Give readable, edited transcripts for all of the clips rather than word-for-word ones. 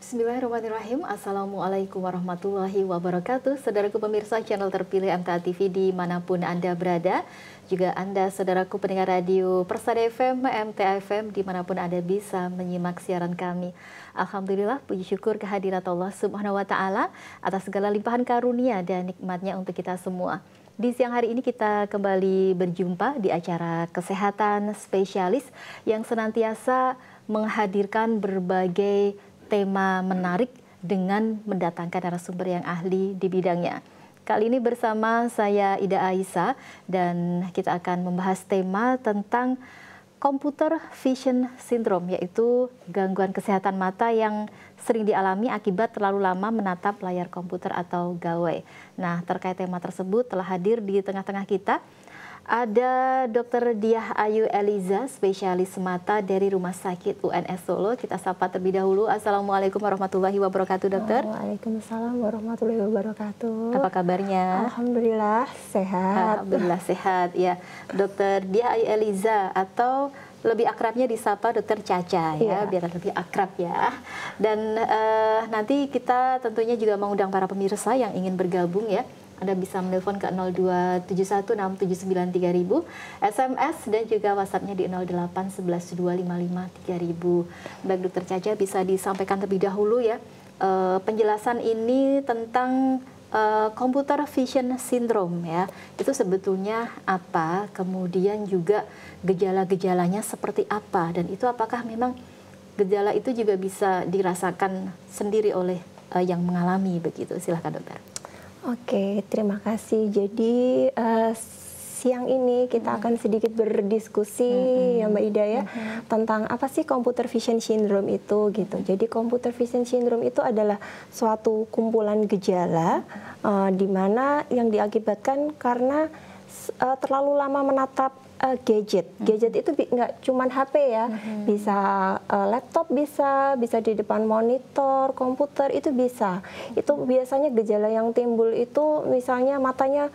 Bismillahirrahmanirrahim. Assalamualaikum warahmatullahi wabarakatuh. Saudaraku pemirsa channel terpilih MTA TV dimanapun Anda berada. Juga Anda saudaraku pendengar radio Persada FM, MTA FM dimanapun Anda bisa menyimak siaran kami. Alhamdulillah, puji syukur kehadirat Allah Subhanahu wa Ta'ala atas segala limpahan karunia dan nikmatnya untuk kita semua. Di siang hari ini kita kembali berjumpa di acara kesehatan spesialis yang senantiasa menghadirkan berbagai tema menarik dengan mendatangkan narasumber yang ahli di bidangnya. Kali ini bersama saya Ida Aisyah dan kita akan membahas tema tentang computer vision syndrome, yaitu gangguan kesehatan mata yang sering dialami akibat terlalu lama menatap layar komputer atau gawai. Nah, terkait tema tersebut telah hadir di tengah-tengah kita ada Dr. Diah Ayu Eliza, spesialis mata dari Rumah Sakit UNS Solo. Kita sapa terlebih dahulu. Assalamualaikum warahmatullahi wabarakatuh, dokter. Waalaikumsalam warahmatullahi wabarakatuh. Apa kabarnya? Alhamdulillah sehat. Alhamdulillah sehat. Ya, Dr. Diah Ayu Eliza atau lebih akrabnya disapa Dokter Caca ya, biar lebih akrab ya. Dan nanti kita tentunya juga mengundang para pemirsa yang ingin bergabung ya. Anda bisa menelpon ke 02716793000, SMS dan juga WhatsApp-nya di 08112553000. Baik, Dokter Caca, bisa disampaikan terlebih dahulu ya penjelasan ini tentang computer vision syndrome ya. Itu sebetulnya apa? Kemudian juga gejala-gejalanya seperti apa? Dan itu apakah memang gejala itu juga bisa dirasakan sendiri oleh yang mengalami begitu? Silahkan, dokter. Oke, terima kasih. Jadi siang ini kita akan sedikit berdiskusi ya Mbak Ida ya, tentang apa sih computer vision syndrome itu gitu. Jadi computer vision syndrome itu adalah suatu kumpulan gejala di mana yang diakibatkan karena terlalu lama menatap gadget. Gadget itu nggak cuma HP ya, bisa laptop, bisa di depan monitor, komputer itu bisa. Itu biasanya gejala yang timbul itu misalnya matanya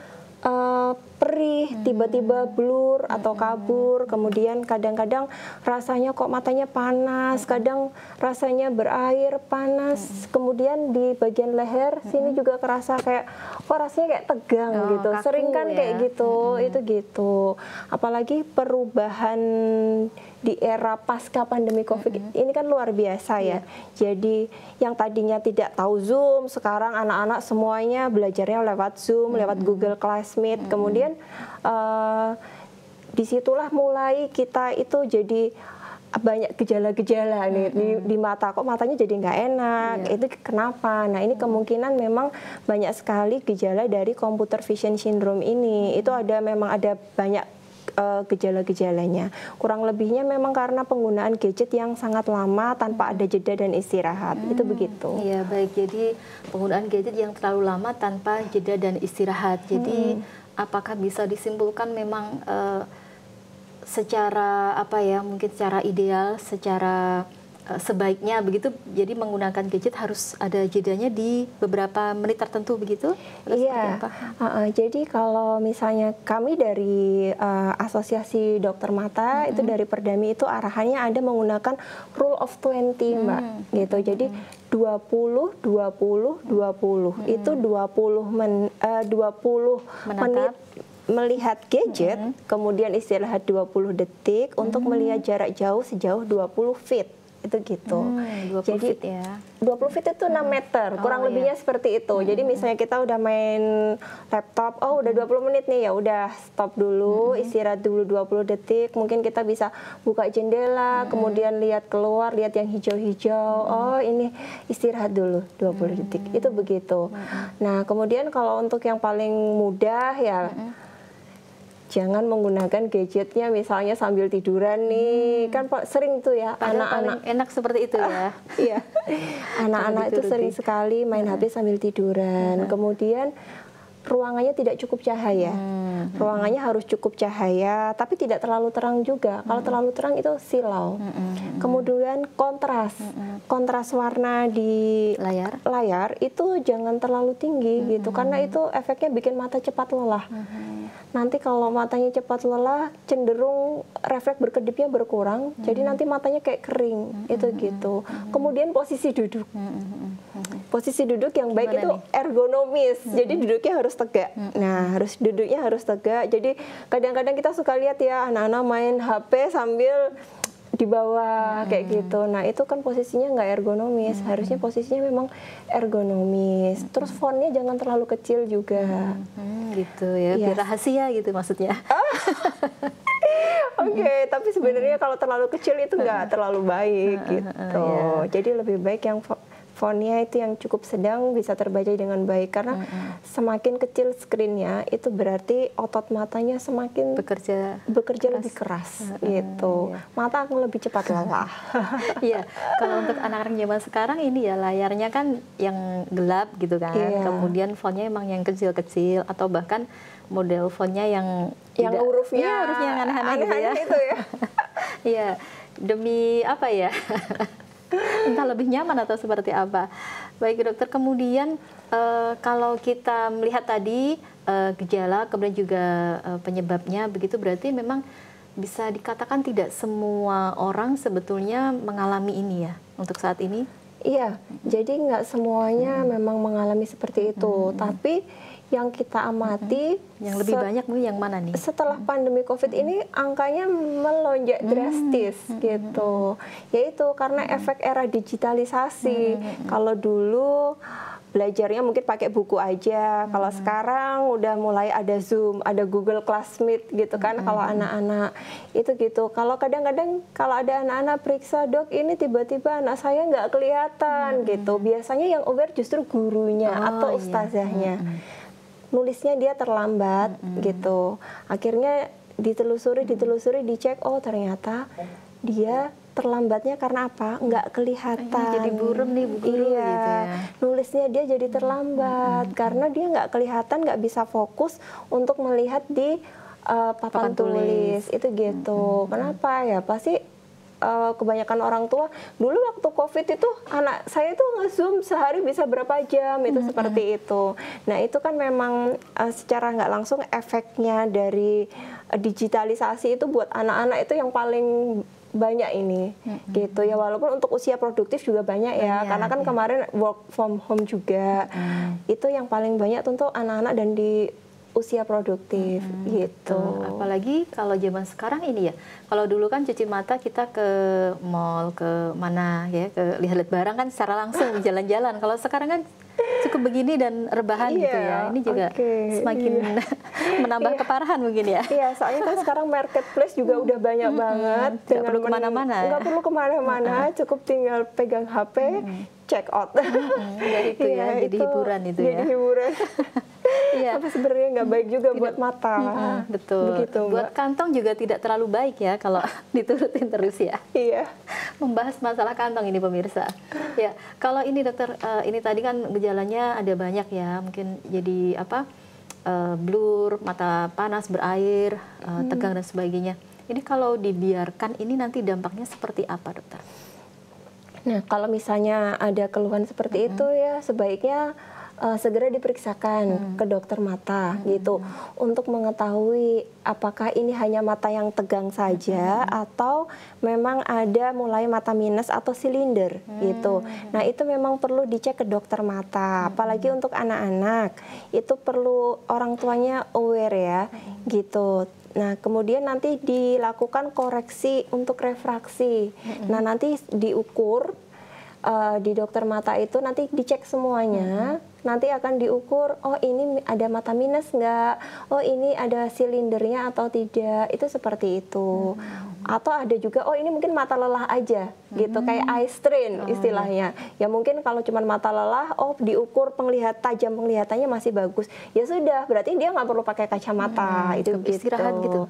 perih, tiba-tiba blur atau kabur, kemudian kadang-kadang rasanya kok matanya panas, kadang rasanya berair panas, kemudian di bagian leher sini juga kerasa kayak kok rasanya kayak tegang gitu, sering kan ya? Kayak gitu, itu gitu. Apalagi perubahan di era pasca pandemi COVID ini kan luar biasa ya. Jadi yang tadinya tidak tahu Zoom, sekarang anak-anak semuanya belajarnya lewat Zoom, lewat Google Classmeet. Kemudian disitulah mulai kita itu jadi banyak gejala-gejala nih di mata, kok matanya jadi nggak enak, itu kenapa? Nah, ini kemungkinan memang banyak sekali gejala dari computer vision syndrome ini. Itu memang ada banyak gejala-gejalanya. Kurang lebihnya memang karena penggunaan gadget yang sangat lama tanpa ada jeda dan istirahat. Itu begitu. Iya, baik. Jadi penggunaan gadget yang terlalu lama tanpa jeda dan istirahat. Jadi apakah bisa disimpulkan memang secara apa ya, mungkin secara ideal, secara sebaiknya begitu, jadi menggunakan gadget harus ada jedanya di beberapa menit tertentu begitu? Iya, jadi kalau misalnya kami dari Asosiasi Dokter Mata itu dari Perdami itu arahannya ada menggunakan rule of 20 Mbak, gitu. Jadi 20 20 20 itu 20 menit melihat gadget, kemudian istirahat 20 detik untuk melihat jarak jauh sejauh 20 feet. Itu gitu. 20 jadi feet ya. 20 feet itu 6 meter, kurang lebihnya seperti itu. Jadi misalnya kita udah main laptop, udah 20 menit nih, ya udah stop dulu, istirahat dulu 20 detik. Mungkin kita bisa buka jendela, kemudian lihat keluar, lihat yang hijau-hijau. Oh, ini istirahat dulu 20 detik. Itu begitu. Nah, kemudian kalau untuk yang paling mudah ya jangan menggunakan gadgetnya misalnya sambil tiduran nih, kan sering tuh ya anak-anak enak seperti itu ya. Iya, anak-anak itu sering sekali main HP sambil tiduran. Kemudian ruangannya tidak cukup cahaya. Ruangannya harus cukup cahaya, tapi tidak terlalu terang juga. Kalau terlalu terang itu silau. Kemudian kontras warna di layar itu jangan terlalu tinggi gitu, karena itu efeknya bikin mata cepat lelah. nanti kalau matanya cepat lelah cenderung refleks berkedipnya berkurang, jadi nanti matanya kayak kering, itu gitu. Kemudian posisi duduk. Posisi duduk yang baik Gimana itu ergonomis, jadi duduknya harus tegak. Nah, duduknya harus tegak. Jadi kadang-kadang kita suka lihat ya anak-anak main HP sambil di bawah kayak gitu. Nah, itu kan posisinya nggak ergonomis. Harusnya posisinya memang ergonomis. Terus fontnya jangan terlalu kecil juga. Gitu ya, biar rahasia gitu maksudnya. Oke, tapi sebenarnya kalau terlalu kecil itu nggak terlalu baik gitu. Jadi lebih baik yang fontnya itu yang cukup sedang bisa terbaca dengan baik, karena semakin kecil screennya itu berarti otot matanya semakin bekerja lebih keras gitu. Mata akan lebih cepat lelah. Iya, kalau untuk anak-anak zaman sekarang ini ya layarnya kan yang gelap gitu kan. Kemudian fontnya emang yang kecil-kecil atau bahkan model fontnya yang hurufnya yang aneh-aneh gitu ya. Itu ya. Iya, demi apa ya? Entah lebih nyaman atau seperti apa. Baik dokter, kemudian kalau kita melihat tadi gejala, kemudian juga penyebabnya begitu, berarti memang bisa dikatakan tidak semua orang sebetulnya mengalami ini ya untuk saat ini? Iya, jadi nggak semuanya memang mengalami seperti itu, tapi yang kita amati yang lebih banyak yang mana nih? Setelah pandemi COVID ini angkanya melonjak drastis gitu. Yaitu karena efek era digitalisasi. Kalau dulu belajarnya mungkin pakai buku aja. Kalau sekarang udah mulai ada Zoom, ada Google Classmeet gitu kan kalau anak-anak itu gitu. Kalau kadang-kadang kalau ada anak-anak periksa, "Dok, ini tiba-tiba anak saya nggak kelihatan," gitu. Biasanya yang aware justru gurunya atau ustazahnya. Nulisnya dia terlambat gitu. Akhirnya ditelusuri, dicek, oh ternyata dia terlambatnya karena apa? Nggak kelihatan. Jadi buram nih Bu Guru gitu ya. Nulisnya dia jadi terlambat karena dia nggak kelihatan, nggak bisa fokus untuk melihat di papan tulis. Itu gitu. Kenapa ya? Pasti kebanyakan orang tua dulu waktu COVID itu anak saya tuh nge-Zoom sehari bisa berapa jam itu seperti itu. Nah itu kan memang secara nggak langsung efeknya dari digitalisasi itu buat anak-anak itu yang paling banyak ini gitu ya, walaupun untuk usia produktif juga banyak ya, karena kan kemarin work from home juga itu yang paling banyak untuk anak-anak dan di usia produktif gitu. Apalagi kalau zaman sekarang ini ya, kalau dulu kan cuci mata kita ke mall, ke mana ya, ke lihat-lihat barang kan secara langsung jalan-jalan. Kalau sekarang kan cukup begini dan rebahan gitu ya. Ini juga semakin menambah keparahan mungkin ya. Iya, soalnya kan sekarang marketplace juga udah banyak banget. Nggak perlu kemana-mana. Nggak perlu kemana-mana, cukup tinggal pegang HP, check out. Itu ya, jadi hiburan itu ya. Jadi hiburan. Iya. Tapi sebenarnya nggak baik juga buat mata. Betul. Begitu, buat kantong juga tidak terlalu baik ya kalau diturutin terus ya. Iya. Membahas masalah kantong ini pemirsa. Ya, kalau ini dokter, ini tadi kan gejalanya ada banyak ya. Mungkin jadi apa? Blur, mata panas, berair, tegang dan sebagainya. Ini kalau dibiarkan ini nanti dampaknya seperti apa, dokter? Nah, kalau misalnya ada keluhan seperti itu ya sebaiknya segera diperiksakan ke dokter mata gitu untuk mengetahui apakah ini hanya mata yang tegang saja atau memang ada mulai mata minus atau silinder gitu. Nah, itu memang perlu dicek ke dokter mata. Apalagi untuk anak-anak itu perlu orang tuanya aware ya gitu. Nah, kemudian nanti dilakukan koreksi untuk refraksi. Nah, nanti diukur di dokter mata itu nanti dicek semuanya. Nanti akan diukur, oh ini ada mata minus nggak, oh ini ada silindernya atau tidak, itu seperti itu. Atau ada juga, oh ini mungkin mata lelah aja, gitu, kayak eye strain istilahnya. Ya mungkin kalau cuma mata lelah, oh diukur tajam penglihatannya masih bagus. Ya sudah, berarti dia nggak perlu pakai kacamata, itu gitu. Istirahat gitu.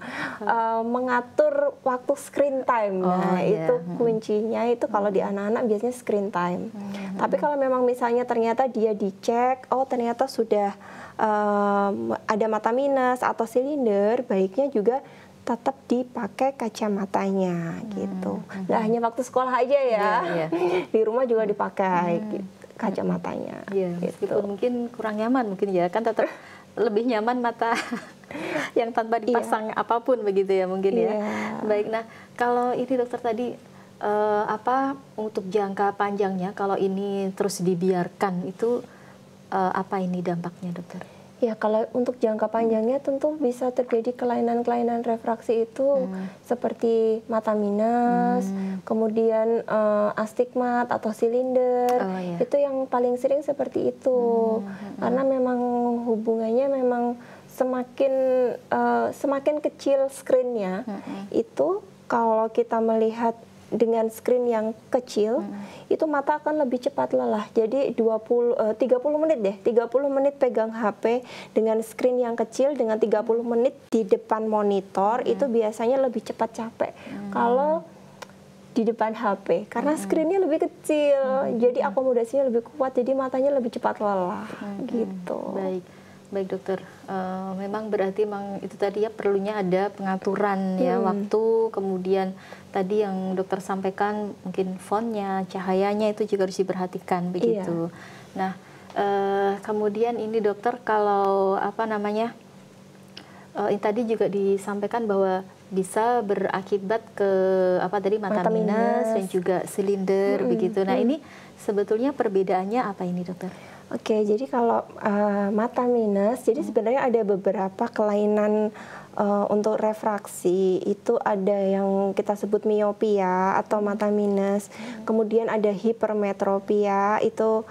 Mengatur waktu screen time, nah itu kuncinya itu kalau di anak-anak biasanya screen time. Tapi kalau memang misalnya ternyata dia dicek, oh ternyata sudah ada mata minus atau silinder, baiknya juga tetap dipakai kacamatanya gitu. Nggak hanya waktu sekolah aja ya, di rumah juga dipakai kacamatanya. Iya, meskipun mungkin kurang nyaman mungkin ya, kan tetap lebih nyaman mata yang tanpa dipasang apapun begitu ya mungkin ya. Baik, nah kalau ini dokter tadi apa untuk jangka panjangnya kalau ini terus dibiarkan itu apa ini dampaknya dokter? Ya, kalau untuk jangka panjangnya tentu bisa terjadi kelainan-kelainan refraksi itu seperti mata minus, kemudian astigmat atau silinder. Itu yang paling sering seperti itu. Karena memang hubungannya memang semakin kecil screen-nya, itu kalau kita melihat dengan screen yang kecil, itu mata akan lebih cepat lelah. Jadi 30 menit deh, 30 menit pegang HP dengan screen yang kecil dengan 30 menit di depan monitor itu biasanya lebih cepat capek. Kalau di depan HP, karena screen-nya lebih kecil, jadi akomodasinya lebih kuat, jadi matanya lebih cepat lelah, gitu. Baik dokter, memang berarti itu tadi ya perlunya ada pengaturan ya waktu, kemudian tadi yang dokter sampaikan mungkin fontnya, cahayanya itu juga harus diperhatikan begitu. Nah, kemudian ini dokter kalau apa namanya, tadi juga disampaikan bahwa bisa berakibat ke apa tadi mata minus dan juga silinder begitu. Nah ini sebetulnya perbedaannya apa ini dokter? Oke, jadi kalau mata minus, jadi sebenarnya ada beberapa kelainan untuk refraksi. Itu ada yang kita sebut miopia atau mata minus. Kemudian ada hipermetropia, itu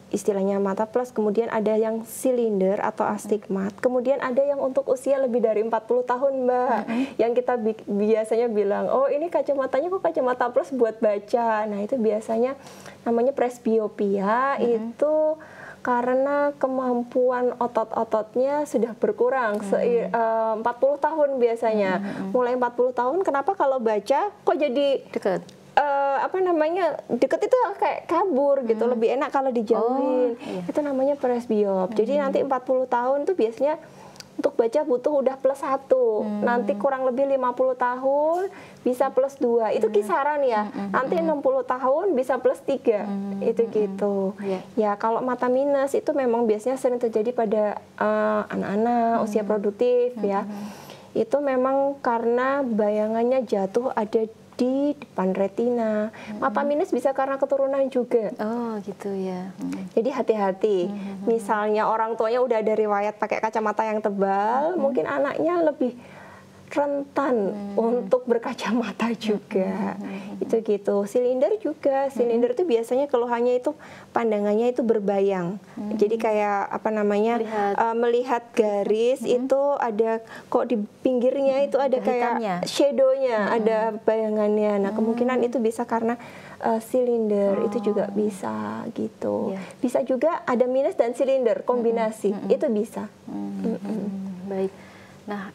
istilahnya mata plus. Kemudian ada yang silinder atau astigmat. Kemudian ada yang untuk usia lebih dari 40 tahun, Mbak. Yang kita biasanya bilang, oh ini kacamatanya kok kacamata plus buat baca. Nah itu biasanya namanya presbiopia, itu karena kemampuan otot-ototnya sudah berkurang 40 tahun biasanya. Mulai 40 tahun, kenapa kalau baca kok jadi dekat? Deket itu kayak kabur gitu, lebih enak kalau dijauhin. Itu namanya presbiop. Jadi nanti 40 tahun tuh biasanya untuk baca butuh udah +1. Nanti kurang lebih 50 tahun bisa +2. Itu kisaran ya. Nanti 60 tahun bisa +3. Itu gitu. Ya kalau mata minus itu memang biasanya sering terjadi pada anak-anak usia produktif ya. Itu memang karena bayangannya jatuh ada di depan retina. Mata minus bisa karena keturunan juga. Oh gitu ya. Jadi hati-hati. Misalnya orang tuanya udah ada riwayat pakai kacamata yang tebal, mungkin anaknya lebih rentan untuk berkacamata juga. Itu gitu. Silinder juga. Silinder itu biasanya keluhannya itu pandangannya itu berbayang. Jadi kayak apa namanya? Melihat garis itu ada kok di pinggirnya itu ada kayak shadow-nya, ada bayangannya. Nah, kemungkinan itu bisa karena silinder, itu juga bisa gitu. Bisa juga ada minus dan silinder kombinasi. Itu bisa. Baik. Nah,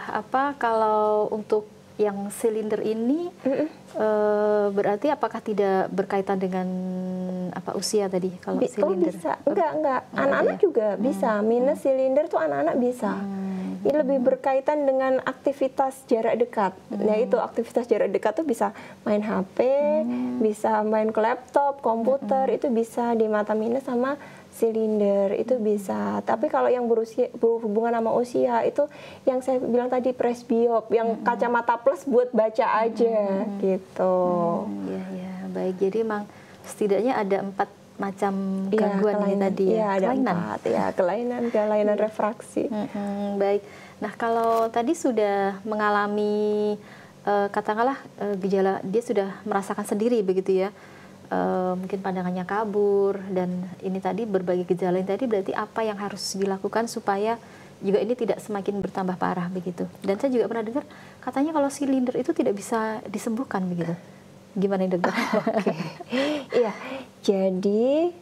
apa kalau untuk yang silinder ini berarti apakah tidak berkaitan dengan apa usia tadi kalau silinder? Bisa, enggak. Anak-anak juga bisa. Minus silinder tuh anak-anak bisa. Ini lebih berkaitan dengan aktivitas jarak dekat. Nah itu aktivitas jarak dekat tuh bisa main HP, bisa main ke laptop, komputer, itu bisa di mata minus sama silinder, itu bisa. Tapi kalau yang berhubungan sama usia itu yang saya bilang tadi presbiop, yang kacamata plus buat baca aja gitu. Ya, baik. Jadi memang setidaknya ada 4 macam gangguan ini tadi ya. Ada 4 ya, kelainan refraksi. Baik. Nah, kalau tadi sudah mengalami katakanlah gejala, dia sudah merasakan sendiri begitu ya. Mungkin pandangannya kabur dan ini tadi berbagai gejala yang tadi, berarti apa yang harus dilakukan supaya juga ini tidak semakin bertambah parah begitu. Dan saya juga pernah dengar katanya kalau silinder itu tidak bisa disembuhkan begitu. Gimana dokter? Iya, jadi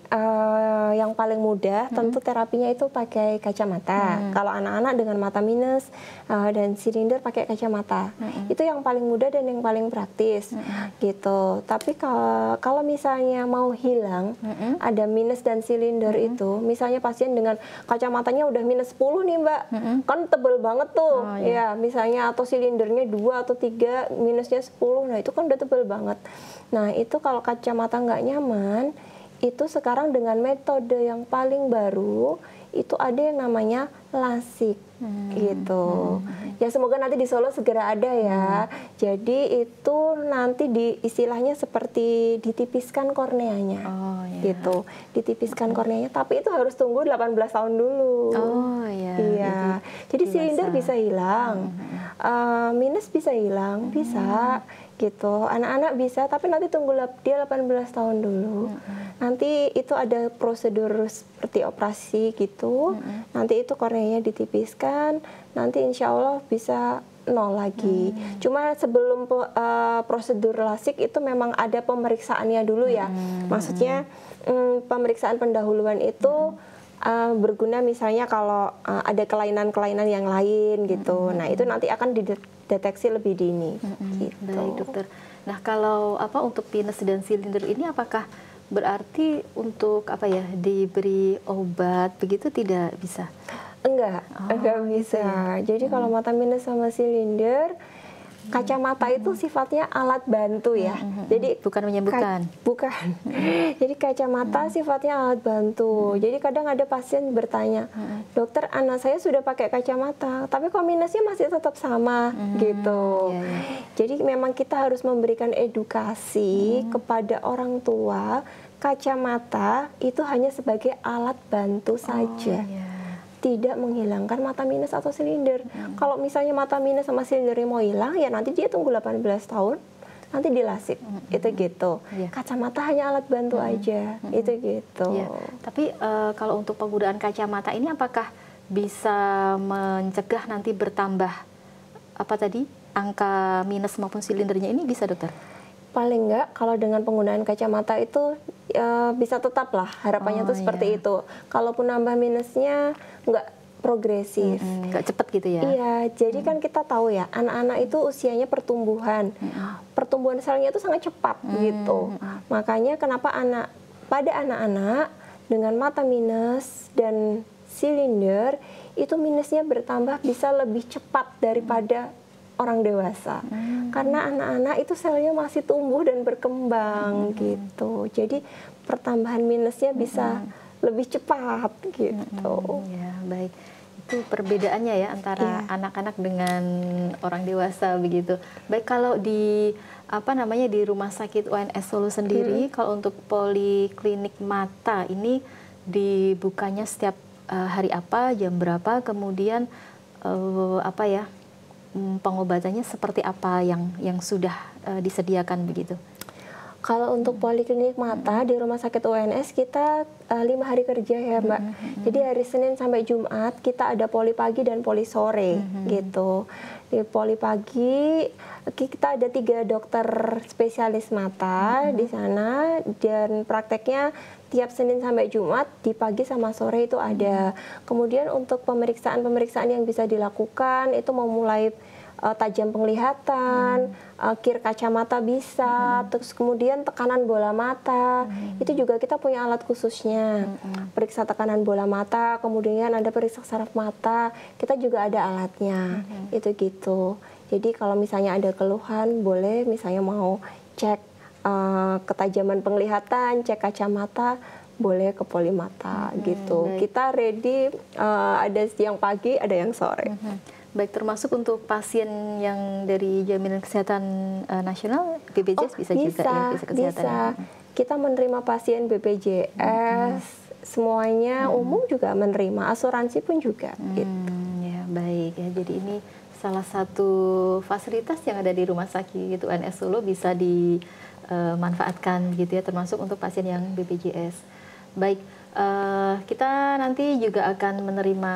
yang paling mudah tentu terapinya itu pakai kacamata. Kalau anak-anak dengan mata minus dan silinder pakai kacamata. Itu yang paling mudah dan yang paling praktis gitu. Tapi kalau misalnya mau hilang ada minus dan silinder itu, misalnya pasien dengan kacamatanya udah minus 10 nih Mbak, kan tebel banget tuh. Ya, misalnya atau silindernya 2 atau 3, minusnya 10, nah itu kan udah tebel banget. Nah itu kalau kacamata nggak nyaman, itu sekarang dengan metode yang paling baru, itu ada yang namanya LASIK gitu. Ya semoga nanti di Solo segera ada ya. Jadi itu nanti istilahnya seperti ditipiskan korneanya. Gitu. Ditipiskan korneanya, tapi itu harus tunggu 18 tahun dulu. Iya. Jadi silinder bisa hilang. Minus bisa hilang, bisa gitu. Anak-anak bisa, tapi nanti tunggu dia 18 tahun dulu. Nanti itu ada prosedur seperti operasi gitu. Nanti itu korneanya ditipiskan, nanti insya Allah bisa nol lagi. Cuma sebelum prosedur LASIK itu memang ada pemeriksaannya dulu ya. Maksudnya pemeriksaan pendahuluan itu berguna misalnya kalau ada kelainan-kelainan yang lain gitu. Nah itu nanti akan dideteksi lebih dini. Gitu. Baik dokter. Nah kalau untuk pinus dan silinder ini apakah berarti untuk diberi obat begitu tidak bisa? Enggak bisa. Jadi kalau mata minus sama silinder, kacamata itu sifatnya alat bantu ya. Jadi bukan menyembuhkan. Bukan. Jadi kacamata sifatnya alat bantu. Jadi kadang ada pasien bertanya, dokter anak saya sudah pakai kacamata, tapi kok minusnya masih tetap sama gitu. Jadi memang kita harus memberikan edukasi kepada orang tua, kacamata itu hanya sebagai alat bantu saja. Tidak menghilangkan mata minus atau silinder. Kalau misalnya mata minus sama silindernya mau hilang, ya nanti dia tunggu 18 tahun, nanti dilasik. Itu gitu. Kacamata hanya alat bantu aja. Itu gitu. Tapi kalau untuk penggunaan kacamata ini apakah bisa mencegah nanti bertambah angka minus maupun silindernya ini bisa dokter? Paling enggak kalau dengan penggunaan kacamata itu bisa tetap lah harapannya tuh seperti itu. Kalaupun nambah minusnya enggak progresif, enggak cepat gitu ya? Iya, jadi kan kita tahu ya anak-anak itu usianya pertumbuhan selnya itu sangat cepat gitu. Makanya kenapa pada anak-anak dengan mata minus dan silinder itu minusnya bertambah bisa lebih cepat daripada orang dewasa, karena anak-anak itu selnya masih tumbuh dan berkembang gitu. Jadi pertambahan minusnya bisa lebih cepat gitu. Ya, baik. Itu perbedaannya ya antara anak-anak dengan orang dewasa begitu. Baik, kalau di di Rumah Sakit UNS Solo sendiri, kalau untuk poliklinik mata ini dibukanya setiap hari apa, jam berapa, kemudian pengobatannya seperti apa yang sudah disediakan begitu? Kalau untuk poliklinik mata di Rumah Sakit UNS kita 5 hari kerja ya Mbak. Jadi hari Senin sampai Jumat kita ada poli pagi dan poli sore gitu. Di poli pagi kita ada 3 dokter spesialis mata di sana, dan prakteknya tiap Senin sampai Jumat di pagi sama sore itu ada. Kemudian untuk pemeriksaan yang bisa dilakukan itu memulai tajam penglihatan, kir kacamata bisa, terus kemudian tekanan bola mata, itu juga kita punya alat khususnya. Periksa tekanan bola mata, kemudian ada periksa saraf mata, kita juga ada alatnya, itu gitu. Jadi kalau misalnya ada keluhan, boleh misalnya mau cek ketajaman penglihatan, cek kacamata, boleh ke poli mata gitu. Kita ready, ada yang pagi, ada yang sore. Baik, termasuk untuk pasien yang dari Jaminan Kesehatan Nasional, BPJS bisa juga ya? Bisa. Kita menerima pasien BPJS, semuanya umum juga menerima, asuransi pun juga. Gitu. Ya, baik ya. Jadi ini salah satu fasilitas yang ada di Rumah Sakit UNS Solo bisa dimanfaatkan gitu ya, termasuk untuk pasien yang BPJS. Baik, kita nanti juga akan menerima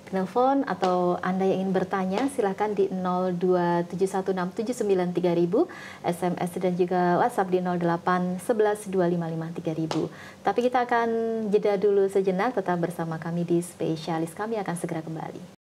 telepon atau Anda yang ingin bertanya silahkan di 02716793000, SMS dan juga WhatsApp di 08112553.000. Tapi kita akan jeda dulu sejenak, tetap bersama kami di Spesialis, kami akan segera kembali.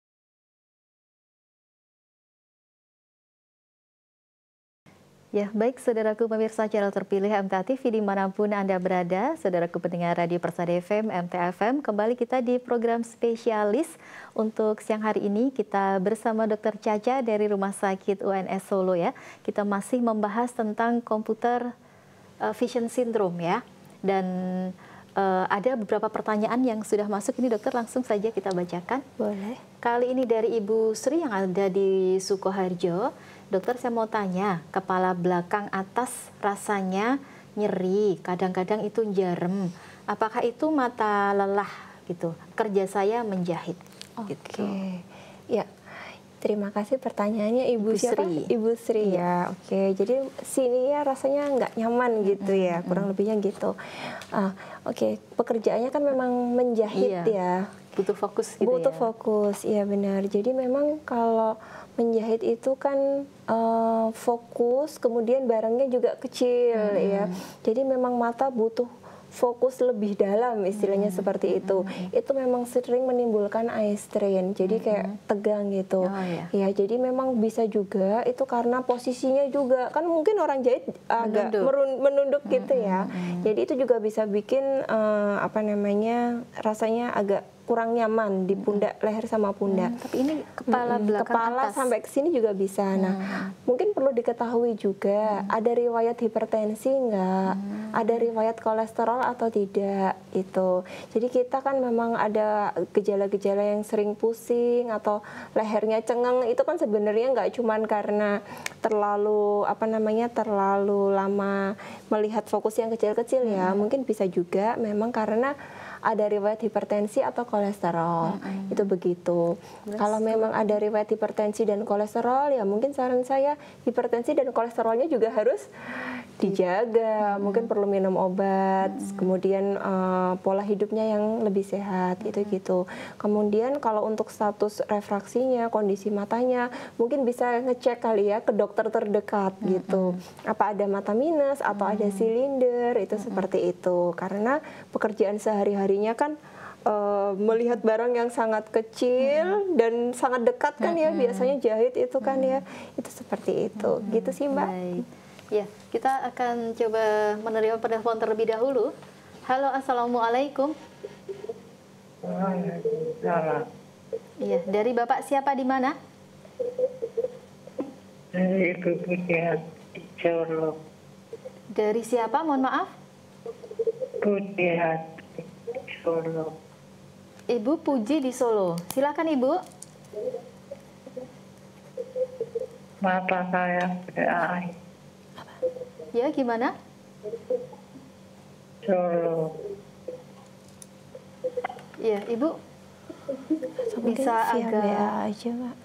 Ya, baik saudaraku pemirsa channel terpilih MTA TV dimanapun Anda berada, saudaraku pendengar Radio Persada FM, MTA FM, kembali kita di program spesialis. Untuk siang hari ini kita bersama Dr. Caca dari Rumah Sakit UNS Solo ya. Kita masih membahas tentang computer vision syndrome ya. Dan ada beberapa pertanyaan yang sudah masuk. Ini dokter, langsung saja kita bacakan. Boleh. Kali ini dari Ibu Sri yang ada di Sukoharjo. Dokter, saya mau tanya, kepala belakang atas rasanya nyeri, kadang-kadang itu jarem. Apakah itu mata lelah gitu? Kerja saya menjahit. Oke. Gitu. Ya. Terima kasih pertanyaannya Ibu siapa? Sri. Ibu Sri ya. Oke, jadi sini ya rasanya nggak nyaman gitu ya, kurang lebihnya gitu. Oke, pekerjaannya kan memang menjahit ya. Butuh fokus gitu Butuh ya. fokus, iya benar. Jadi memang kalau menjahit itu kan fokus, kemudian barangnya juga kecil ya. Jadi memang mata butuh fokus lebih dalam, istilahnya seperti itu. Itu memang sering menimbulkan eye strain, jadi kayak tegang gitu. Ya, jadi memang bisa juga itu karena posisinya juga kan mungkin orang jahit agak menunduk gitu ya. Jadi itu juga bisa bikin rasanya agak kurang nyaman di pundak, leher sama pundak. Tapi ini kepala belakang kepala atas. sampai ke sini juga bisa. Nah, mungkin perlu diketahui juga ada riwayat hipertensi nggak, ada riwayat kolesterol atau tidak itu. Jadi kita kan memang ada gejala-gejala yang sering pusing atau lehernya cengeng, itu kan sebenarnya nggak cuman karena terlalu terlalu lama melihat fokus yang kecil-kecil ya. Mungkin bisa juga memang karena ada riwayat hipertensi atau kolesterol, itu begitu. Kalau memang ada riwayat hipertensi dan kolesterol, ya mungkin saran saya hipertensi dan kolesterolnya juga harus dijaga. Mungkin perlu minum obat, kemudian pola hidupnya yang lebih sehat, gitu. Kemudian kalau untuk status refraksinya, kondisi matanya, mungkin bisa ngecek kali ya ke dokter terdekat gitu. Apa ada mata minus atau ada silinder, itu seperti itu. Karena pekerjaan sehari-harinya kan melihat barang yang sangat kecil dan sangat dekat kan ya, biasanya jahit itu kan ya, itu seperti itu. Gitu sih Mbak. Baik. Ya, kita akan coba menerima penelpon terlebih dahulu. Halo, assalamualaikum. Waalaikumsalam. Iya, dari Bapak siapa di mana? Dari Ibu Budiati Solo. Dari siapa? Mohon maaf. Budiati Solo. Ibu Puji di Solo. Silakan Ibu. Mata saya berair. Ya, gimana? Solo. Iya, Ibu. Bisa Mungkin agak ya aja Mbak.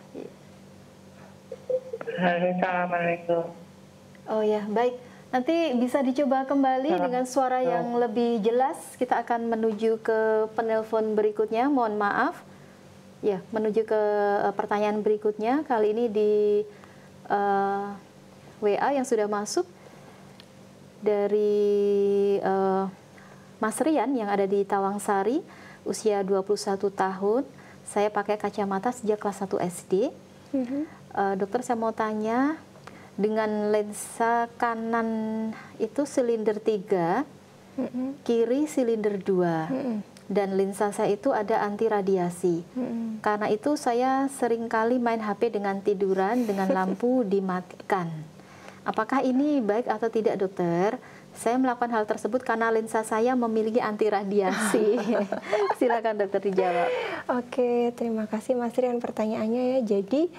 Halo, assalamualaikum. Oh ya, baik. Nanti bisa dicoba kembali dengan suara yang lebih jelas. Kita akan menuju ke penelpon berikutnya. Mohon maaf. Ya, menuju ke pertanyaan berikutnya. Kali ini di WA yang sudah masuk dari Mas Rian yang ada di Tawangsari, usia 21 tahun. Saya pakai kacamata sejak kelas 1 SD. Dokter, saya mau tanya, dengan lensa kanan itu silinder 3, kiri silinder 2, dan lensa saya itu ada anti radiasi. Karena itu saya seringkali main HP dengan tiduran dengan lampu dimatikan. Apakah ini baik atau tidak, dokter? Saya melakukan hal tersebut karena lensa saya memiliki anti radiasi. Silakan dokter dijawab. Oke, terima kasih Mas Rian pertanyaannya ya. Jadi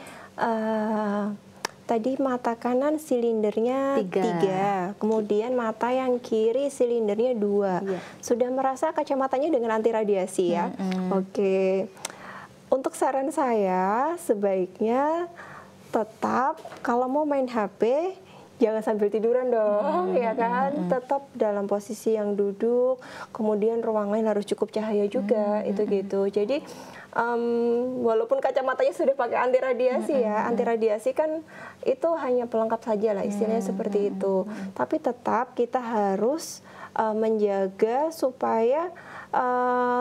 tadi mata kanan silindernya 3, kemudian mata yang kiri silindernya 2. Sudah merasa kacamatanya dengan anti radiasi ya? Oke. Untuk saran saya sebaiknya tetap kalau mau main HP jangan sambil tiduran dong, ya kan? Tetap dalam posisi yang duduk, kemudian ruangan harus cukup cahaya juga, itu gitu. Jadi walaupun kacamatanya sudah pakai anti radiasi ya, anti radiasi kan itu hanya pelengkap saja lah, istilahnya seperti itu. Tapi tetap kita harus menjaga supaya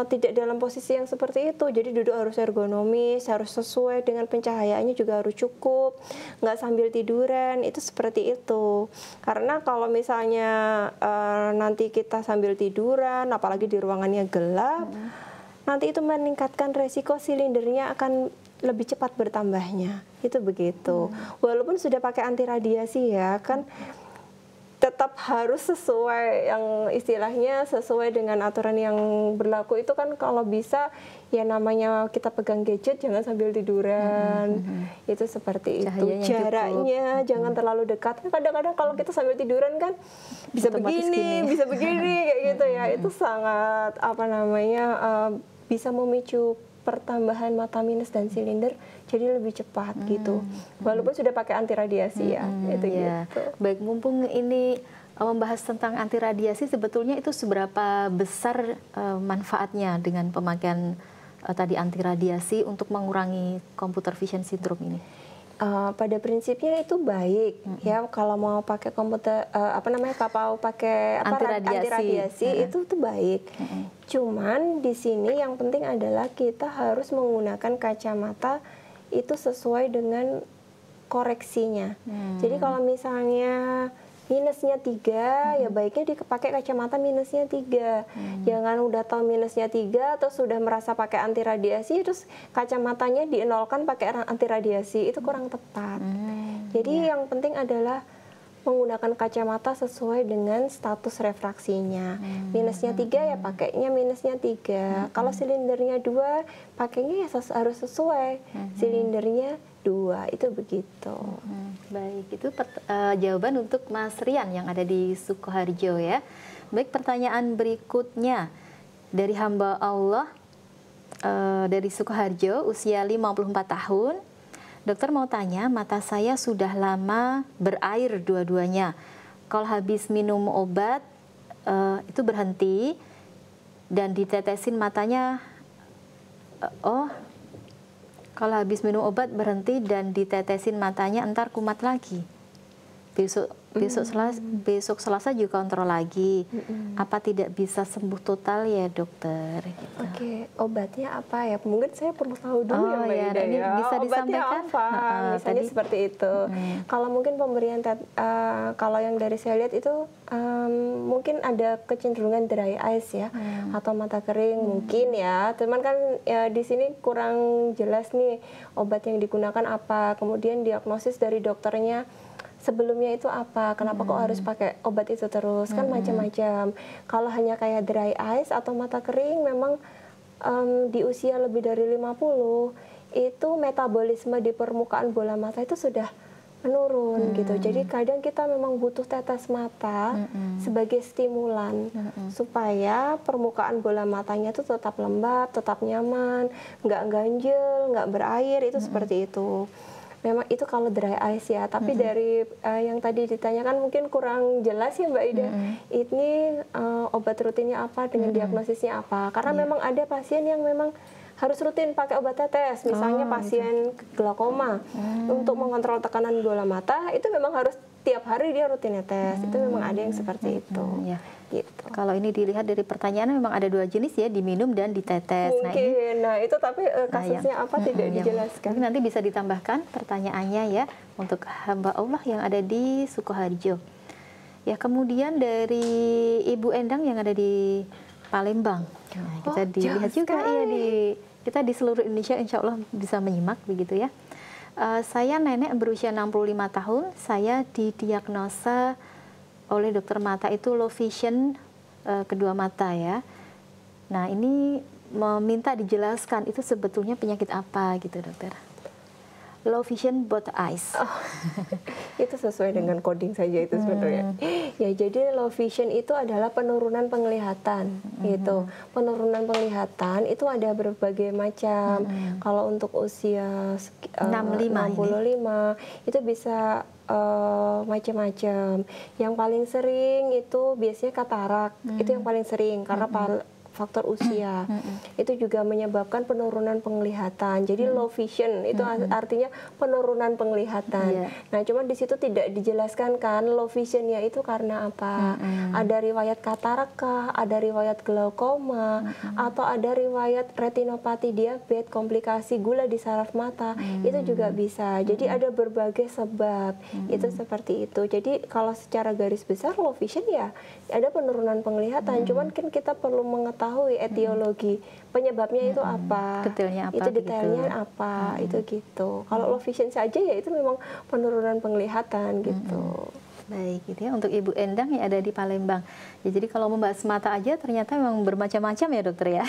tidak dalam posisi yang seperti itu. Jadi duduk harus ergonomis, harus sesuai dengan pencahayaannya juga harus cukup, nggak sambil tiduran, itu seperti itu. Karena kalau misalnya nanti kita sambil tiduran, apalagi di ruangannya gelap, nanti itu meningkatkan resiko silindernya akan lebih cepat bertambahnya. Itu begitu. Walaupun sudah pakai anti radiasi ya, kan tetap harus sesuai yang istilahnya sesuai dengan aturan yang berlaku itu kan kalau bisa ya namanya kita pegang gadget jangan sambil tiduran. Itu seperti Cahayanya itu. Jaraknya jangan terlalu dekat. Kadang-kadang kalau kita sambil tiduran kan bisa Otomatis begini, gini. bisa begini kayak gitu ya. Itu sangat bisa memicu pertambahan mata minus dan silinder jadi lebih cepat gitu. Walaupun sudah pakai anti radiasi ya. Itu Ya. gitu. Baik, mumpung ini membahas tentang anti radiasi, sebetulnya itu seberapa besar manfaatnya dengan pemakaian tadi anti radiasi untuk mengurangi computer vision syndrome ini? Pada prinsipnya itu baik ya kalau mau pakai komputer kalau pakai Anti anti radiasi itu tuh baik. Cuman di sini yang penting adalah kita harus menggunakan kacamata itu sesuai dengan koreksinya. Jadi kalau misalnya minusnya 3, ya baiknya dipakai kacamata minusnya 3. Jangan udah tahu minusnya 3, terus sudah merasa pakai anti radiasi, terus kacamatanya dienolkan pakai anti radiasi, itu kurang tepat. Jadi yang penting adalah menggunakan kacamata sesuai dengan status refraksinya. Minusnya 3 ya pakainya minusnya 3. Kalau silindernya 2, pakainya ya harus sesuai. Silindernya 2, itu begitu. Baik, itu jawaban untuk Mas Rian yang ada di Sukoharjo ya. Baik, pertanyaan berikutnya dari hamba Allah dari Sukoharjo, usia 54 tahun. Dokter mau tanya, mata saya sudah lama berair dua-duanya. Kalau habis minum obat itu berhenti dan ditetesin matanya. Kalau habis minum obat berhenti dan ditetesin matanya, entar kumat lagi. Besok Selasa juga kontrol lagi. Apa tidak bisa sembuh total ya dokter? Gitu. Oke, obatnya apa ya? Mungkin saya perlu tahu dulu ya Mbak Ida ini ya. bisa Obatnya disampaikan? apa? Misalnya Tadi. seperti itu. Kalau mungkin pemberian kalau yang dari saya lihat itu mungkin ada kecenderungan dry eyes ya, atau mata kering mungkin ya. Cuman kan ya di sini kurang jelas nih obat yang digunakan apa. Kemudian diagnosis dari dokternya sebelumnya itu apa, kenapa kok harus pakai obat itu terus, kan macam-macam. Kalau hanya kayak dry eyes atau mata kering, memang di usia lebih dari 50, itu metabolisme di permukaan bola mata itu sudah menurun gitu. Jadi kadang kita memang butuh tetes mata sebagai stimulan supaya permukaan bola matanya itu tetap lembab, tetap nyaman, nggak ganjel, nggak berair, itu seperti itu. Memang itu kalau dry eyes ya, tapi dari yang tadi ditanyakan mungkin kurang jelas ya Mbak Ida. Ini obat rutinnya apa dengan diagnosisnya apa? Karena memang ada pasien yang memang harus rutin pakai obat tetes, misalnya pasien glaukoma untuk mengontrol tekanan bola mata itu memang harus tiap hari dia rutin tes. Itu memang ada yang seperti itu. Ya. Gitu. Kalau ini dilihat dari pertanyaan memang ada 2 jenis ya, diminum dan ditetes. Mungkin, itu tapi kasusnya apa tidak dijelaskan. Mungkin nanti bisa ditambahkan pertanyaannya ya untuk hamba Allah yang ada di Sukoharjo. Ya, kemudian dari Ibu Endang yang ada di Palembang. Nah, kita dilihat juga ya kita di seluruh Indonesia insya Allah bisa menyimak begitu ya. Saya nenek berusia 65 tahun, saya didiagnosa oleh dokter mata itu low vision kedua mata ya. Nah, ini meminta dijelaskan itu sebetulnya penyakit apa gitu dokter. Low vision both eyes. Itu sesuai dengan coding saja itu sebenarnya. Ya, jadi low vision itu adalah penurunan penglihatan gitu. Penurunan penglihatan itu ada berbagai macam. Kalau untuk usia 65 itu bisa macam-macam. Yang paling sering itu biasanya katarak. Itu yang paling sering karena faktor usia. Itu juga menyebabkan penurunan penglihatan. Jadi low vision itu artinya penurunan penglihatan. Nah, cuman di situ tidak dijelaskan kan low visionnya itu karena apa? Ada riwayat katarak kah? Ada riwayat glaukoma? Atau ada riwayat retinopati diabetes, komplikasi gula di saraf mata? Itu juga bisa. Jadi ada berbagai sebab. Itu seperti itu. Jadi kalau secara garis besar low vision ya ada penurunan penglihatan. Cuman kan kita perlu mengetahui etiologi penyebabnya itu apa, detailnya apa, itu detailnya apa, itu gitu. Kalau low vision saja ya itu memang penurunan penglihatan gitu. Baik, gitu ya, untuk Ibu Endang yang ada di Palembang. Ya, jadi kalau membahas mata aja ternyata memang bermacam-macam ya dokter ya.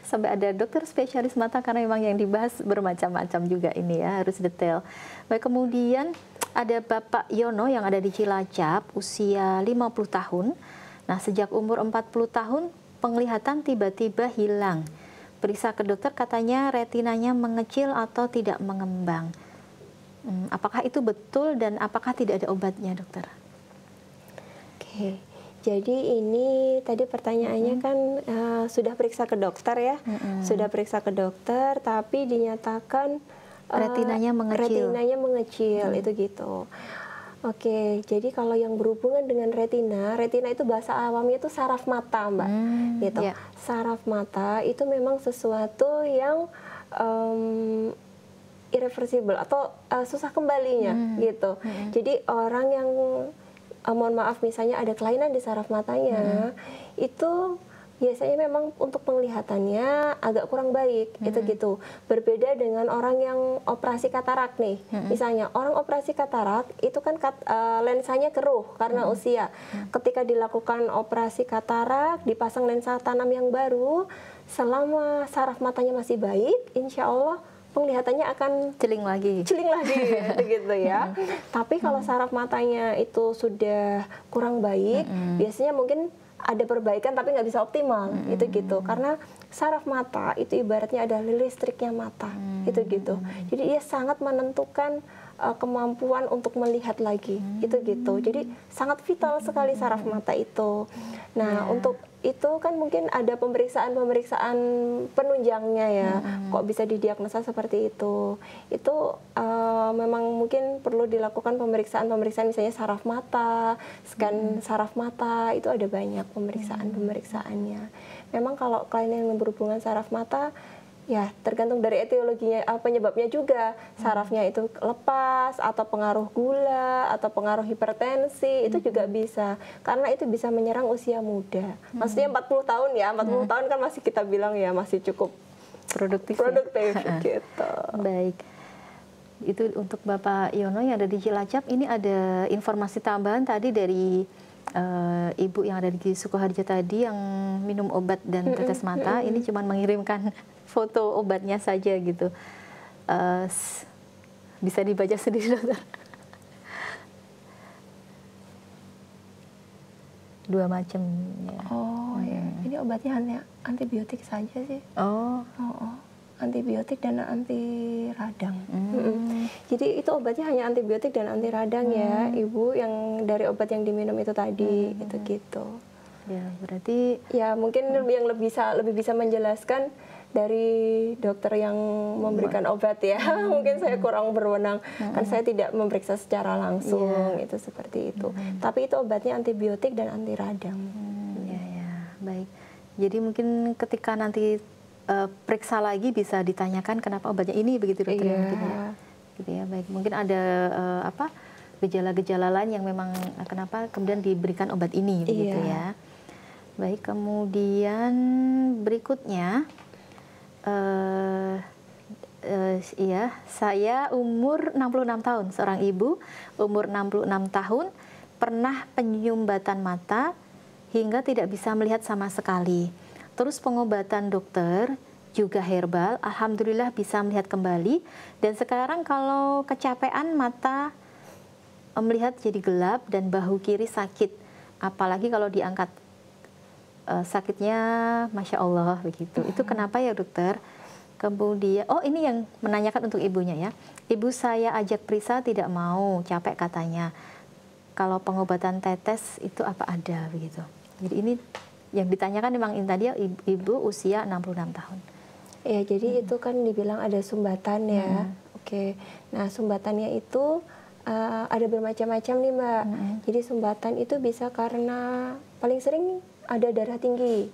Sampai ada dokter spesialis mata karena memang yang dibahas bermacam-macam juga ini ya, harus detail. Baik, kemudian ada Bapak Yono yang ada di Cilacap, usia 50 tahun. Nah, sejak umur 40 tahun penglihatan tiba-tiba hilang. Periksa ke dokter katanya retinanya mengecil atau tidak mengembang. Apakah itu betul dan apakah tidak ada obatnya, dokter? Oke, jadi ini tadi pertanyaannya kan sudah periksa ke dokter ya, sudah periksa ke dokter, tapi dinyatakan retinanya mengecil. Retinanya mengecil itu gitu. Oke, jadi kalau yang berhubungan dengan retina itu bahasa awamnya itu saraf mata, Mbak. Gitu. Yeah. Saraf mata itu memang sesuatu yang irreversible atau susah kembalinya gitu. Jadi orang yang mohon maaf misalnya ada kelainan di saraf matanya itu biasanya memang untuk penglihatannya agak kurang baik itu gitu. Berbeda dengan orang yang operasi katarak nih. Misalnya orang operasi katarak itu kan lensanya keruh karena usia. Ketika dilakukan operasi katarak, dipasang lensa tanam yang baru, selama saraf matanya masih baik, insya Allah penglihatannya akan celing lagi gitu ya. Tapi kalau saraf matanya itu sudah kurang baik, biasanya mungkin ada perbaikan tapi nggak bisa optimal itu gitu, karena saraf mata itu ibaratnya adalah listriknya mata itu gitu. Jadi ia sangat menentukan kemampuan untuk melihat lagi itu gitu. Jadi sangat vital sekali saraf mata itu. Nah untuk itu kan mungkin ada pemeriksaan penunjangnya ya, kok bisa didiagnosa seperti itu. Itu memang mungkin perlu dilakukan pemeriksaan misalnya saraf mata, scan saraf mata, itu ada banyak pemeriksaannya. Memang kalau kelainan yang berhubungan saraf mata ya tergantung dari etiologinya, penyebabnya juga. Sarafnya itu lepas atau pengaruh gula atau pengaruh hipertensi itu juga bisa, karena itu bisa menyerang usia muda. Maksudnya 40 tahun ya, 40 tahun kan masih kita bilang ya masih cukup produktif ya? Gitu. Baik. Itu untuk Bapak Yono yang ada di Cilacap. Ini ada informasi tambahan tadi dari Ibu yang ada di Sukoharjo tadi yang minum obat dan tetes mata. Ini cuma mengirimkan foto obatnya saja gitu. Bisa dibaca sendiri, dokter. 2 macam ya. Oh ya, ini obatnya hanya antibiotik saja sih. Antibiotik dan anti radang. Jadi itu obatnya hanya antibiotik dan anti radang ya, Ibu, yang dari obat yang diminum itu tadi, itu gitu. Ya, berarti ya mungkin yang lebih bisa menjelaskan dari dokter yang memberikan obat ya. Mungkin saya kurang berwenang, kan saya tidak memeriksa secara langsung, itu seperti itu. Tapi itu obatnya antibiotik dan anti radang. Ya, baik. Jadi mungkin ketika nanti periksa lagi bisa ditanyakan kenapa obatnya ini begitu, dokter. Mungkin ya. Gitu ya, baik. Mungkin ada gejala-gejala lain yang memang kenapa kemudian diberikan obat ini begitu ya. Baik, kemudian berikutnya saya umur 66 tahun, seorang ibu umur 66 tahun pernah penyumbatan mata hingga tidak bisa melihat sama sekali. Terus pengobatan dokter juga herbal, alhamdulillah bisa melihat kembali. Dan sekarang kalau kecapean mata melihat jadi gelap dan bahu kiri sakit. Apalagi kalau diangkat sakitnya Masya Allah begitu. Itu kenapa ya, dokter? Kemudian, ini yang menanyakan untuk ibunya ya. Ibu saya ajak periksa tidak mau, capek katanya. Kalau pengobatan tetes itu apa ada begitu. Jadi ini yang ditanyakan memang ini tadi ya, ibu usia 66 tahun. Ya, jadi itu kan dibilang ada sumbatan ya. Oke. Nah, sumbatannya itu ada bermacam-macam nih, Mbak. Jadi sumbatan itu bisa karena paling sering ada darah tinggi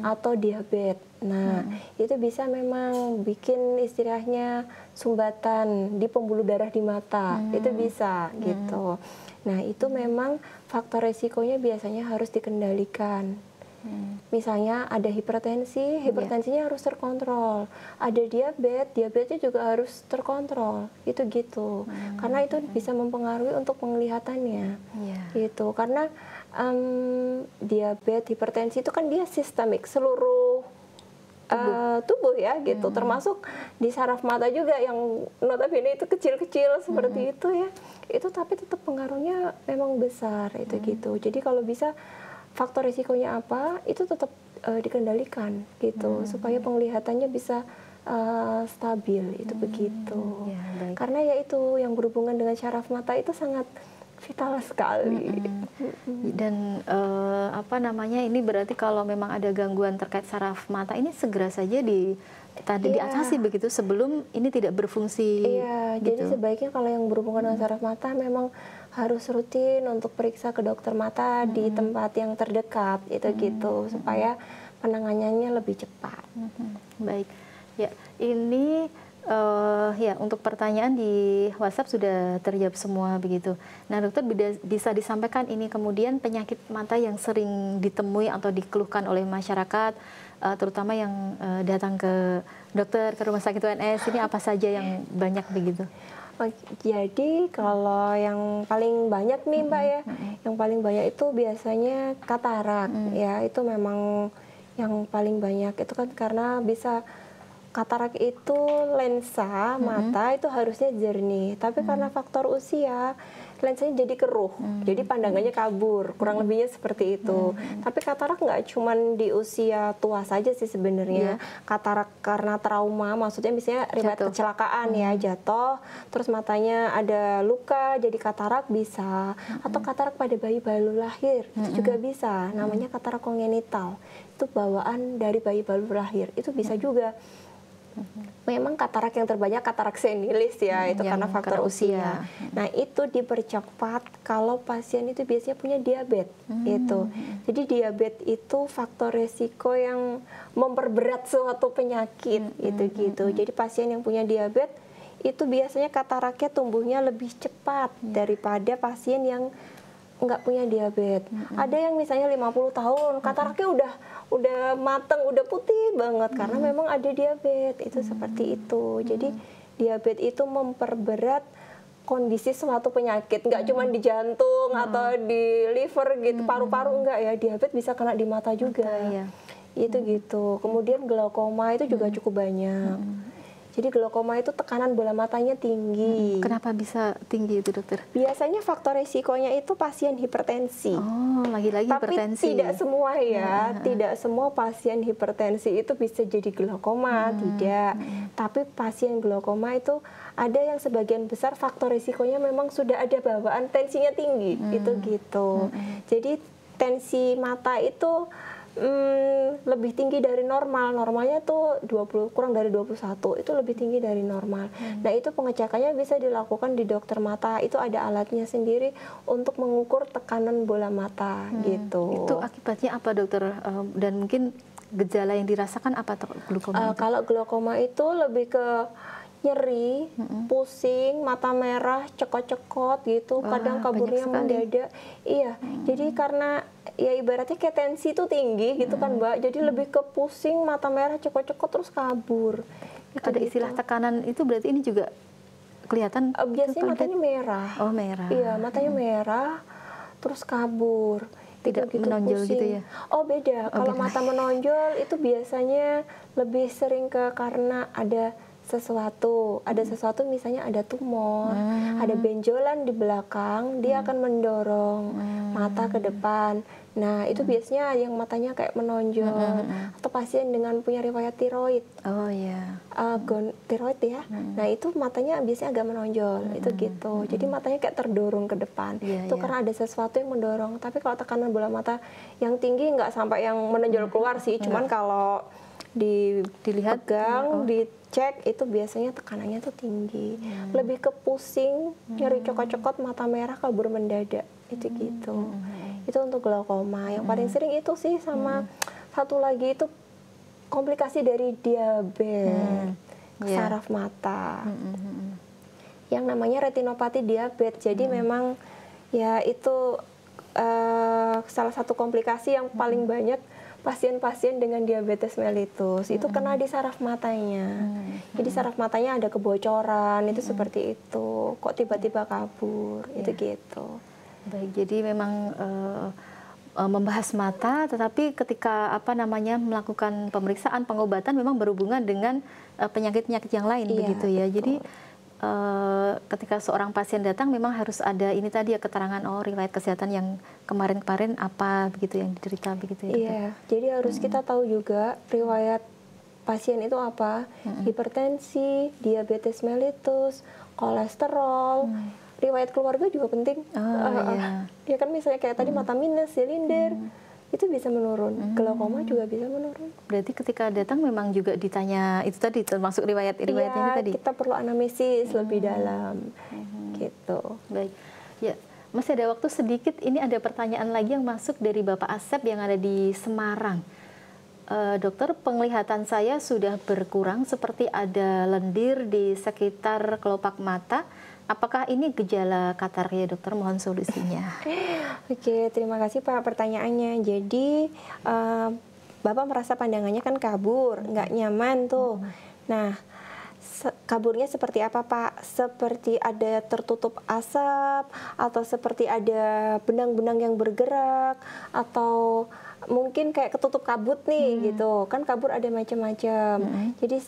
atau diabetes. Nah, itu bisa memang bikin istilahnya sumbatan di pembuluh darah di mata. Itu bisa gitu. Nah, itu memang faktor resikonya biasanya harus dikendalikan. Misalnya ada hipertensi, hipertensinya harus terkontrol. Ada diabetes, diabetesnya juga harus terkontrol. Itu gitu. Karena itu bisa mempengaruhi untuk penglihatannya. Gitu. Karena diabetes, hipertensi itu kan dia sistemik, seluruh tubuh ya gitu, termasuk di saraf mata juga yang notabene itu kecil-kecil seperti itu ya. Itu tapi tetap pengaruhnya memang besar itu gitu. Jadi kalau bisa faktor risikonya apa itu tetap dikendalikan gitu supaya penglihatannya bisa stabil itu begitu. Karena ya itu yang berhubungan dengan saraf mata itu sangat vital sekali. Dan apa namanya, ini berarti kalau memang ada gangguan terkait saraf mata ini segera saja diatasi begitu sebelum ini tidak berfungsi. Gitu. Jadi sebaiknya kalau yang berhubungan dengan saraf mata memang harus rutin untuk periksa ke dokter mata di tempat yang terdekat itu gitu supaya penanganannya lebih cepat. Baik, ya ini ya untuk pertanyaan di WhatsApp sudah terjawab semua begitu. Nah dokter, bisa disampaikan ini kemudian penyakit mata yang sering ditemui atau dikeluhkan oleh masyarakat, terutama yang datang ke dokter, ke rumah sakit UNS, ini apa saja yang banyak begitu? Jadi kalau yang paling banyak nih Mbak ya, yang paling banyak itu biasanya katarak ya, itu memang yang paling banyak itu kan karena bisa katarak itu lensa mata itu harusnya jernih, tapi karena faktor usia lensanya jadi keruh, jadi pandangannya kabur, kurang lebihnya seperti itu. Tapi katarak nggak cuman di usia tua saja sih sebenarnya. Katarak karena trauma, maksudnya misalnya riwayat kecelakaan ya, jatuh, terus matanya ada luka, jadi katarak bisa. Atau katarak pada bayi baru lahir, itu juga bisa. Namanya katarak kongenital. Itu bawaan dari bayi baru lahir, itu bisa juga. Memang katarak yang terbanyak katarak senilis ya, itu karena faktor usia. Nah itu dipercepat kalau pasien itu biasanya punya diabetes itu. Jadi diabetes itu faktor resiko yang memperberat suatu penyakit itu gitu. Jadi pasien yang punya diabetes itu biasanya kataraknya tumbuhnya lebih cepat daripada pasien yang nggak punya diabetes. Ada yang misalnya 50 tahun kataraknya udah mateng, udah putih banget karena memang ada diabetes. Itu seperti itu. Jadi diabetes itu memperberat kondisi suatu penyakit, nggak cuma di jantung atau di liver gitu, paru-paru enggak ya, diabetes bisa kena di mata juga. Itu gitu. Kemudian glaukoma itu juga cukup banyak. Jadi glaukoma itu tekanan bola matanya tinggi. Kenapa bisa tinggi itu dokter? Biasanya faktor resikonya itu pasien hipertensi. Oh, lagi-lagi hipertensi. Tapi tidak semua ya, tidak semua pasien hipertensi itu bisa jadi glaukoma, tidak. Tapi pasien glaukoma itu ada yang sebagian besar faktor resikonya memang sudah ada bawaan tensinya tinggi, itu gitu. Jadi tensi mata itu lebih tinggi dari normal. Normalnya tuh 20, kurang dari 21, itu lebih tinggi dari normal. Nah itu pengecekannya bisa dilakukan di dokter mata, itu ada alatnya sendiri untuk mengukur tekanan bola mata gitu. Itu akibatnya apa dokter? Dan mungkin gejala yang dirasakan apa glaukoma? Kalau glaukoma itu lebih ke nyeri, pusing, mata merah, cekot-cekot gitu. Kadang kaburnya mendadak. Iya, jadi karena ya ibaratnya kayak tensi itu tinggi gitu kan Mbak. Jadi lebih ke pusing, mata merah, cekot-cekot terus kabur. Gitu, ada istilah tekanan itu berarti ini juga kelihatan? Biasanya matanya merah. Oh merah. Iya, matanya merah, terus kabur. Tidak gitu, menonjol pusing. Gitu ya? Oh beda. Kalau mata menonjol itu biasanya lebih sering karena ada sesuatu misalnya ada tumor, ada benjolan di belakang, dia akan mendorong mata ke depan. Nah itu biasanya yang matanya kayak menonjol, atau pasien dengan punya riwayat tiroid. Oh iya. Tiroid ya. Nah itu matanya biasanya agak menonjol, itu gitu. Jadi matanya kayak terdorong ke depan. Itu karena ada sesuatu yang mendorong. Tapi kalau tekanan bola mata yang tinggi nggak sampai yang menonjol keluar sih, cuman kalau dilihat, dicek itu biasanya tekanannya tuh tinggi, lebih ke pusing, nyeri cokot-cokot, mata merah, kabur mendadak, itu gitu. Itu untuk glaukoma. Yang paling sering itu sih, sama satu lagi itu komplikasi dari diabetes saraf mata, yang namanya retinopati diabetes. Jadi memang ya itu salah satu komplikasi yang paling banyak pasien-pasien dengan diabetes mellitus itu kena di saraf matanya. Jadi saraf matanya ada kebocoran, itu seperti itu. Kok tiba-tiba kabur, itu gitu. Baik, jadi memang membahas mata, tetapi ketika melakukan pemeriksaan pengobatan memang berhubungan dengan penyakit-penyakit yang lain, begitu ya. Betul. Jadi ketika seorang pasien datang memang harus ada ini tadi ya, keterangan riwayat kesehatan yang kemarin-kemarin apa begitu yang diderita begitu ya. Iya, jadi harus kita tahu juga riwayat pasien itu apa, hipertensi, diabetes mellitus, kolesterol. Riwayat keluarga juga penting. Ya kan misalnya kayak tadi mata minus, silinder, itu bisa menurun. Glaukoma juga bisa menurun. Berarti ketika datang memang juga ditanya itu tadi, termasuk riwayatnya ini tadi. Kita perlu anamnesis lebih dalam. Gitu. Baik. Ya, masih ada waktu sedikit. Ini ada pertanyaan lagi yang masuk dari Bapak Asep yang ada di Semarang. Dokter, penglihatan saya sudah berkurang seperti ada lendir di sekitar kelopak mata. Apakah ini gejala katar ya dokter? Mohon solusinya. Oke, terima kasih Pak pertanyaannya. Jadi Bapak merasa pandangannya kan kabur, nggak nyaman tuh. Nah, kaburnya seperti apa Pak? Seperti ada tertutup asap, atau seperti ada benang-benang yang bergerak, atau mungkin kayak ketutup kabut nih gitu kan, kabur ada macam-macam. Jadi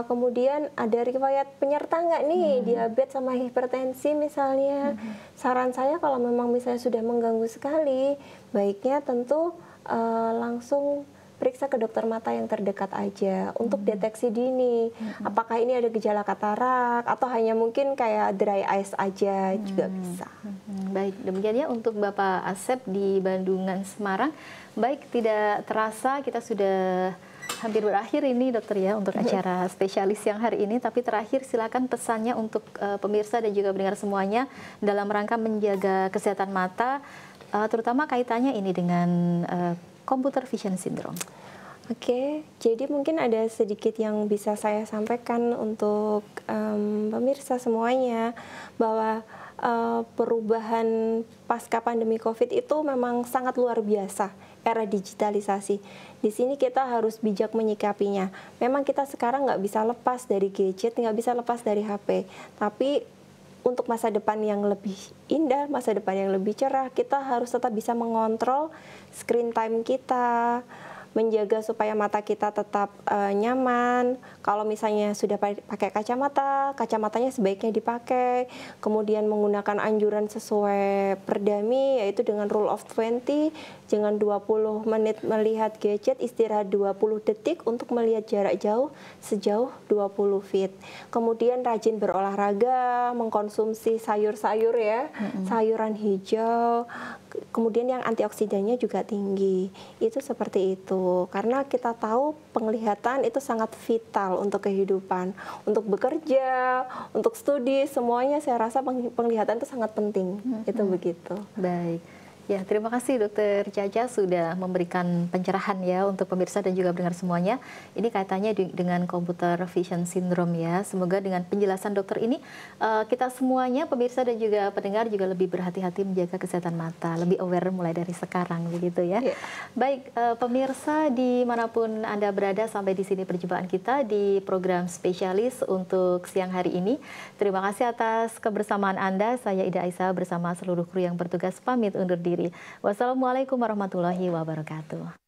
kemudian ada riwayat penyerta nggak nih diabetes sama hipertensi misalnya. Saran saya kalau memang misalnya sudah mengganggu sekali, baiknya tentu langsung periksa ke dokter mata yang terdekat aja untuk deteksi dini. Apakah ini ada gejala katarak atau hanya mungkin kayak dry eyes aja juga bisa. Baik, demikian ya untuk Bapak Asep di Bandungan, Semarang. Baik, tidak terasa kita sudah hampir berakhir ini dokter ya untuk acara spesialis yang hari ini. Tapi terakhir silakan pesannya untuk pemirsa dan juga pendengar semuanya dalam rangka menjaga kesehatan mata, terutama kaitannya ini dengan computer vision syndrome. Oke, jadi mungkin ada sedikit yang bisa saya sampaikan untuk pemirsa semuanya, bahwa perubahan pasca pandemi COVID itu memang sangat luar biasa, era digitalisasi. Di sini kita harus bijak menyikapinya. Memang kita sekarang nggak bisa lepas dari gadget, nggak bisa lepas dari HP, tapi untuk masa depan yang lebih indah, masa depan yang lebih cerah, kita harus tetap bisa mengontrol screen time kita, menjaga supaya mata kita tetap nyaman. Kalau misalnya sudah pakai kacamata, kacamatanya sebaiknya dipakai. Kemudian menggunakan anjuran sesuai Perdami, yaitu dengan rule of 20, jangan 20 menit melihat gadget, istirahat 20 detik untuk melihat jarak jauh sejauh 20 feet. Kemudian rajin berolahraga, mengkonsumsi sayur-sayur ya, sayuran hijau. Kemudian yang antioksidannya juga tinggi. Itu seperti itu. Karena kita tahu penglihatan itu sangat vital untuk kehidupan, untuk bekerja, untuk studi, semuanya saya rasa penglihatan itu sangat penting. Itu begitu. Baik. Ya, terima kasih Dokter Caca sudah memberikan pencerahan ya untuk pemirsa dan juga pendengar semuanya. Ini kaitannya dengan computer vision syndrome ya. Semoga dengan penjelasan dokter ini kita semuanya pemirsa dan juga pendengar juga lebih berhati-hati menjaga kesehatan mata, lebih aware mulai dari sekarang begitu ya. Yeah. Baik, pemirsa dimanapun Anda berada, sampai di sini perjumpaan kita di program spesialis untuk siang hari ini. Terima kasih atas kebersamaan Anda. Saya Ida Aisyah bersama seluruh kru yang bertugas pamit undur diri. Wassalamualaikum warahmatullahi wabarakatuh.